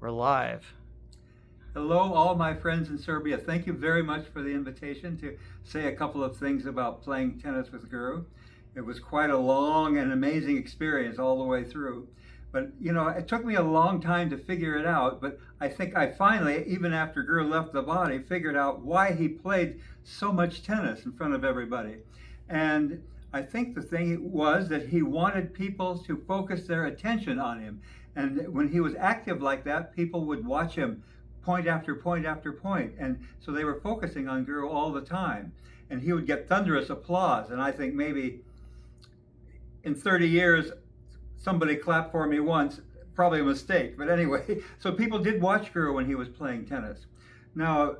We're live. Hello, all my friends in Serbia. Thank you very much for the invitation to say a couple of things about playing tennis with Guru. It was quite a long and amazing experience all the way through. But, it took me a long time to figure it out, but I think I finally, even after Guru left the body, figured out why he played so much tennis in front of everybody. And I think the thing was that he wanted people to focus their attention on him. And when he was active like that, people would watch him point after point after point. And so they were focusing on Guru all the time. And he would get thunderous applause. And I think maybe in 30 years, somebody clapped for me once, probably a mistake. But anyway, so people did watch Guru when he was playing tennis. Now,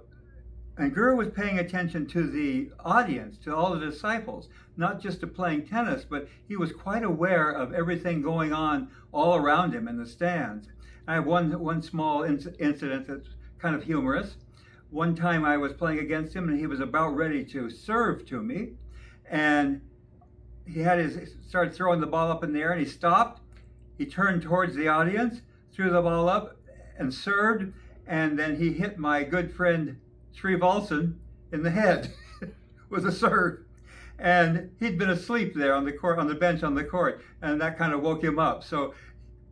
and Guru was paying attention to the audience, to all the disciples, not just to playing tennis, but he was quite aware of everything going on all around him in the stands. I have one small incident that's kind of humorous. One time I was playing against him and he was about ready to serve to me, and he started throwing the ball up in the air, and he stopped. He turned towards the audience, threw the ball up, and served, and then he hit my good friend Sri Valsen in the head with a serve. And he'd been asleep there on the court, on the bench on the court, and that kind of woke him up. So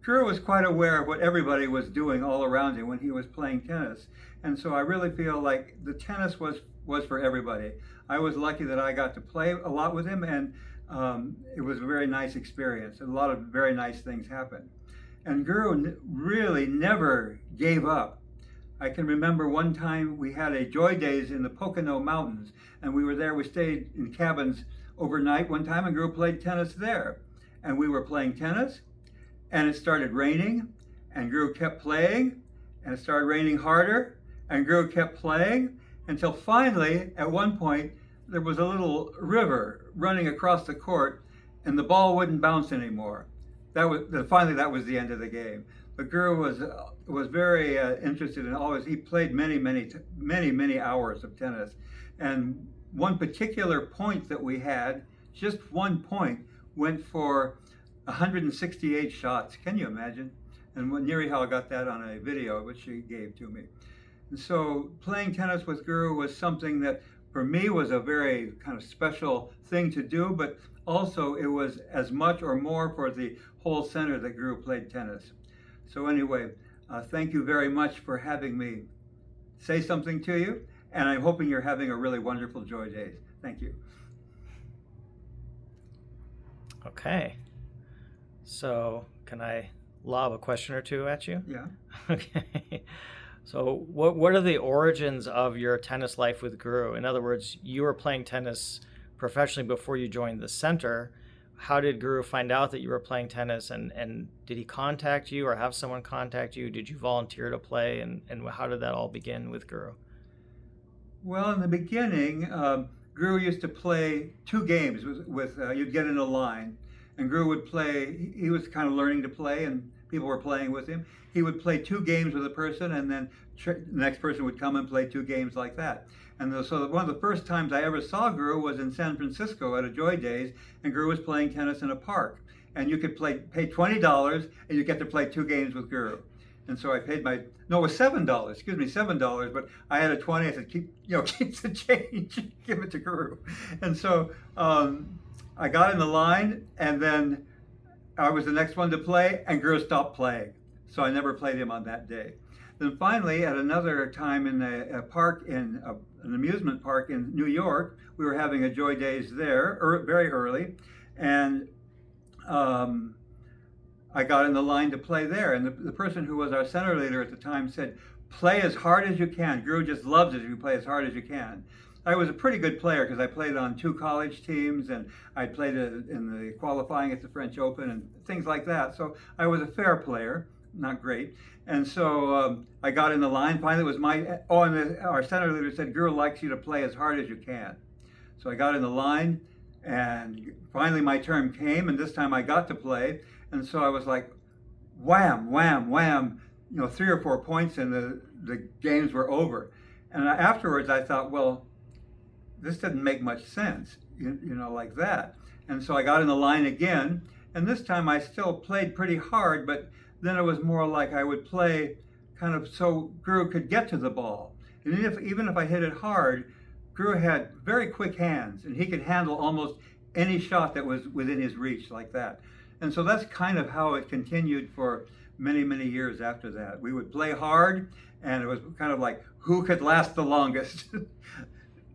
Guru was quite aware of what everybody was doing all around him when he was playing tennis. And so I really feel like the tennis was for everybody. I was lucky that I got to play a lot with him, and it was a very nice experience. A lot of very nice things happened. And Guru really never gave up. I can remember one time we had a Joy Days in the Pocono Mountains, and we were there. We stayed in cabins overnight one time, and Guru played tennis there. And we were playing tennis, and it started raining, and Guru kept playing, and it started raining harder, and Guru kept playing, until finally, at one point, there was a little river running across the court, and the ball wouldn't bounce anymore. Finally, that was the end of the game. But Guru was very interested in always. He played many hours of tennis, and one particular point that we had, just one point, went for 168 shots. Can you imagine? And when Nirihal got that on a video, which she gave to me. And so playing tennis with Guru was something that for me was a very kind of special thing to do, but also it was as much or more for the whole center that Guru played tennis. So anyway, thank you very much for having me say something to you, and I'm hoping you're having a really wonderful Joy Days. Thank you. Okay. So can I lob a question or two at you? Yeah. Okay. So what are the origins of your tennis life with Guru? In other words, you were playing tennis professionally before you joined the center. How did Guru find out that you were playing tennis, and did he contact you or have someone contact you? Did you volunteer to play, and how did that all begin with Guru? Well, in the beginning, Guru used to play 2 games with you'd get in a line, and Guru would play. He was kind of learning to play, and people were playing with him. He would play 2 games with a person, and then the next person would come and play 2 games like that. And so one of the first times I ever saw Guru was in San Francisco at a Joy Days, and Guru was playing tennis in a park. And you could pay $20, and you get to play 2 games with Guru. And so I paid it was $7, but I had a 20. I said, keep the change, give it to Guru. And so I got in the line, and then I was the next one to play, and Guru stopped playing. So I never played him on that day. Then finally, at another time in a park, in an amusement park in New York, we were having a Joy Days there very early, and I got in the line to play there. And the person who was our center leader at the time said, "Play as hard as you can. Guru just loves it if you play as hard as you can." I was a pretty good player because I played on 2 college teams, and I played in the qualifying at the French Open and things like that. So I was a fair player, not great. And so I got in the line. Finally, it was our center leader said, "Guru likes you to play as hard as you can." So I got in the line, and finally my turn came, and this time I got to play. And so I was like, wham, wham, wham, 3 or 4 points, and the games were over. And afterwards I thought, well, this didn't make much sense, like that. And so I got in the line again, and this time I still played pretty hard, but then it was more like I would play kind of so Guru could get to the ball. And even if I hit it hard, Guru had very quick hands, and he could handle almost any shot that was within his reach like that. And so that's kind of how it continued for many, many years after that. We would play hard, and it was kind of like who could last the longest.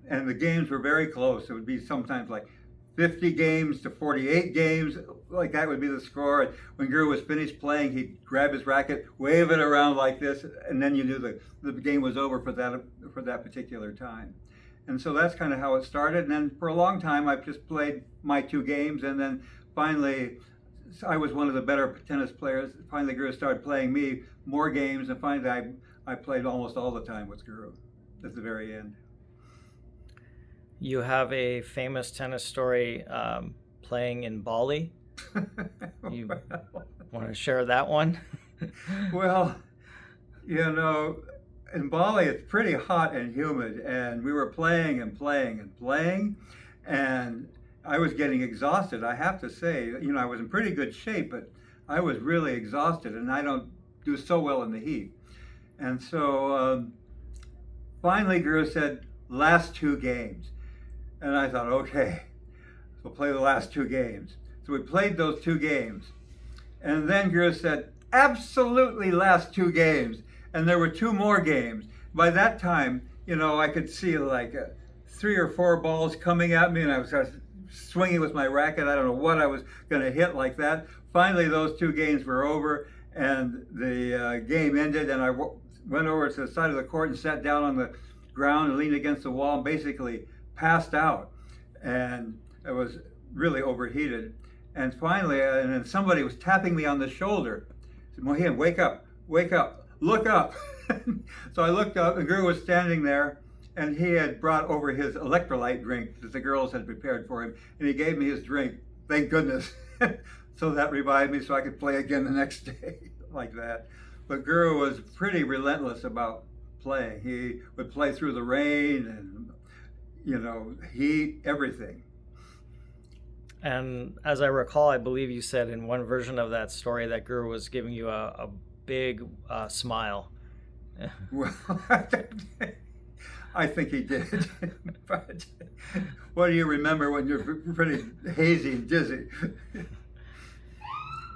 And the games were very close. It would be sometimes like 50 games to 48 games, like that would be the score. And when Guru was finished playing, he'd grab his racket, wave it around like this, and then you knew the game was over for that particular time. And so that's kind of how it started. And then for a long time, I've just played my 2 games, and then finally, I was one of the better tennis players. Finally, Guru started playing me more games, and finally, I played almost all the time with Guru at the very end. You have a famous tennis story playing in Bali. You want to share that one? Well, in Bali, it's pretty hot and humid, and we were playing and playing and playing, and I was getting exhausted. I have to say, I was in pretty good shape, but I was really exhausted, and I don't do so well in the heat. And so finally, Guru said, last 2 games. And I thought, okay, we'll play the last 2 games. So we played those 2 games. And then Guru said, absolutely last 2 games. And there were 2 more games. By that time, I could see like 3 or 4 balls coming at me, and I was swinging with my racket. I don't know what I was going to hit like that. Finally, those 2 games were over, and the game ended, and I went over to the side of the court and sat down on the ground and leaned against the wall and basically passed out, and I was really overheated. And finally, and then somebody was tapping me on the shoulder. I said, Mahiyan, wake up, look up. So I looked up, and Guru was standing there, and he had brought over his electrolyte drink that the girls had prepared for him, and he gave me his drink. Thank goodness. So that revived me so I could play again the next day like that. But Guru was pretty relentless about playing. He would play through the rain and heat, everything. And as I recall, I believe you said in one version of that story that Guru was giving you a big smile. Well, I think he did. But what do you remember when you're pretty hazy and dizzy?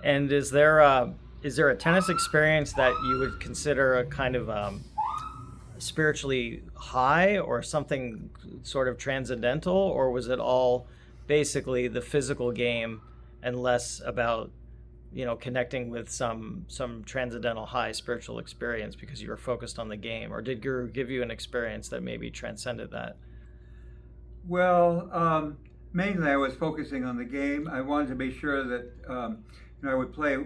And is there a tennis experience that you would consider a kind of spiritually high or something sort of transcendental, or was it all basically the physical game and less about connecting with some transcendental high spiritual experience because you were focused on the game? Or did Guru give you an experience that maybe transcended that? Well, mainly I was focusing on the game. I wanted to be sure that I would play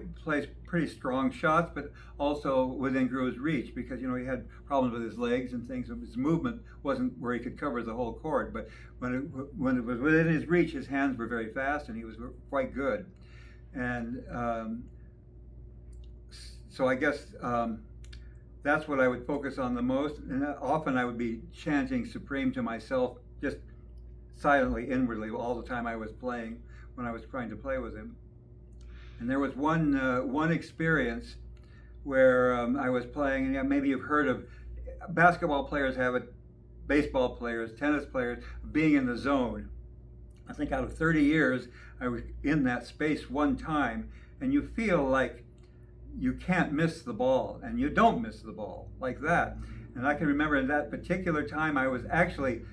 pretty strong shots, but also within Guru's reach, because he had problems with his legs and things. His movement wasn't where he could cover the whole court, but when it was within his reach, his hands were very fast, and he was quite good. And so I guess that's what I would focus on the most. And often I would be chanting Supreme to myself, just silently, inwardly, all the time I was playing, when I was trying to play with him. And there was one experience where I was playing, and maybe you've heard of basketball players have it, baseball players, tennis players, being in the zone. I think out of 30 years, I was in that space one time, and you feel like you can't miss the ball, and you don't miss the ball like that. And I can remember in that particular time, I was actually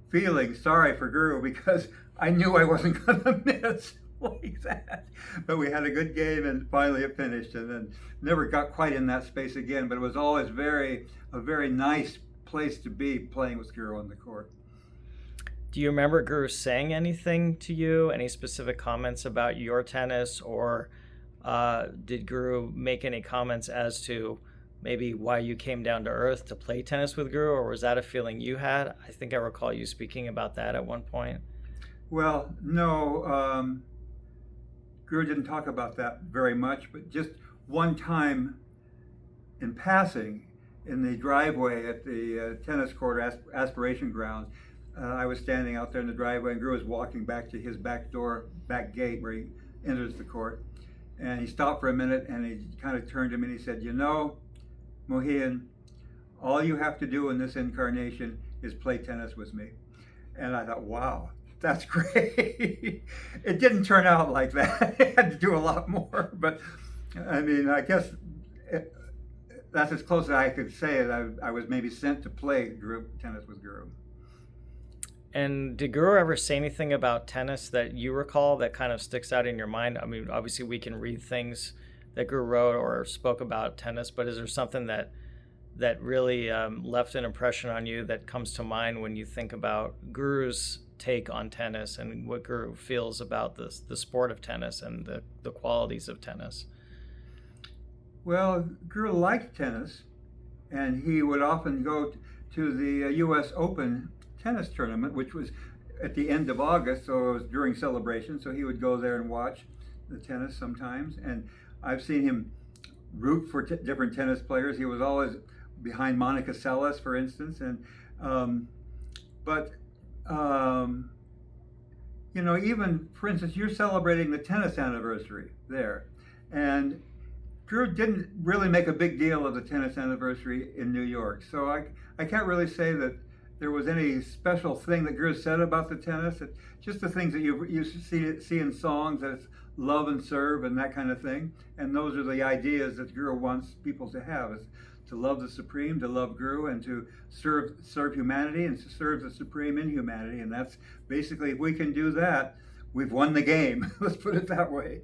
feeling sorry for Guru because I knew I wasn't going to miss like that. But we had a good game, and finally it finished, and then never got quite in that space again. But it was always a very nice place to be playing with Guru on the court. Do you remember Guru saying anything to you, any specific comments about your tennis, or did Guru make any comments as to maybe why you came down to earth to play tennis with Guru, or was that a feeling you had? I think I recall you speaking about that at one point. Well, no, Guru didn't talk about that very much, but just one time in passing in the driveway at the tennis court aspiration grounds, I was standing out there in the driveway, and Guru was walking back to his back gate where he enters the court. And he stopped for a minute, and he kind of turned to me and he said, Mahiyan, all you have to do in this incarnation is play tennis with me. And I thought, wow, that's great. It didn't turn out like that. I had to do a lot more. But I mean, I guess that's as close as I could say it. I was maybe sent to play tennis with Guru. And did Guru ever say anything about tennis that you recall that kind of sticks out in your mind? I mean, obviously we can read things that Guru wrote or spoke about tennis, but is there something that really left an impression on you that comes to mind when you think about Guru's take on tennis and what Guru feels about the sport of tennis and the qualities of tennis? Well, Guru liked tennis, and he would often go to the U.S. Open tennis tournament, which was at the end of August, so it was during celebration. So he would go there and watch the tennis sometimes. And I've seen him root for different tennis players. He was always behind Monica Seles, for instance. And but you know, even for instance, you're celebrating the tennis anniversary there, and Drew didn't really make a big deal of the tennis anniversary in New York. So I can't really say that there was any special thing that Drew said about the tennis. It's just the things that you see in songs, that it's love and serve and that kind of thing. And those are the ideas that Drew wants people to have, is to love the Supreme, to love Guru, and to serve humanity and to serve the Supreme in humanity. And that's basically, if we can do that, we've won the game. Let's put it that way.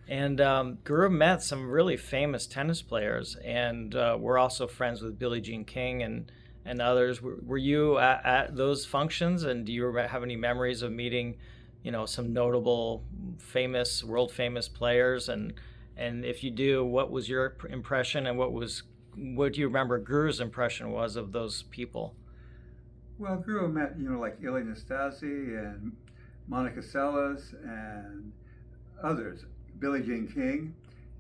And Guru met some really famous tennis players, and we're also friends with Billie Jean King and others. Were you at those functions, and do you have any memories of meeting, you know, some notable, famous, world famous players? And if you do, what was your impression, and what do you remember Guru's impression was of those people? Well, Guru met, you know, like Ilie Nastase and Monica Seles and others. Billie Jean King,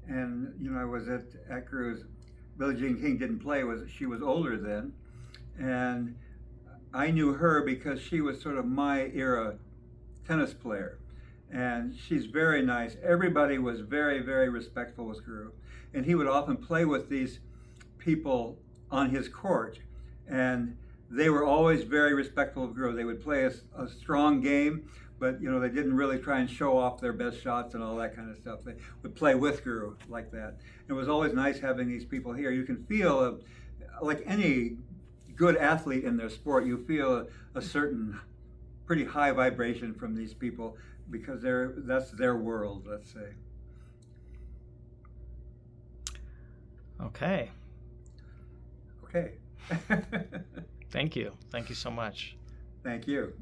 and you know, I was at Guru's. Billie Jean King didn't play; she was older then, and I knew her because she was sort of my era tennis player, and she's very nice. Everybody was very, very respectful with Guru, and he would often play with these people on his court, and they were always very respectful of Guru. They would play a strong game, but you know, they didn't really try and show off their best shots and all that kind of stuff. They would play with Guru like that. It was always nice having these people here. You can feel, like any good athlete in their sport, you feel a certain pretty high vibration from these people because that's their world, let's say. Okay. Okay. Thank you so much. Thank you.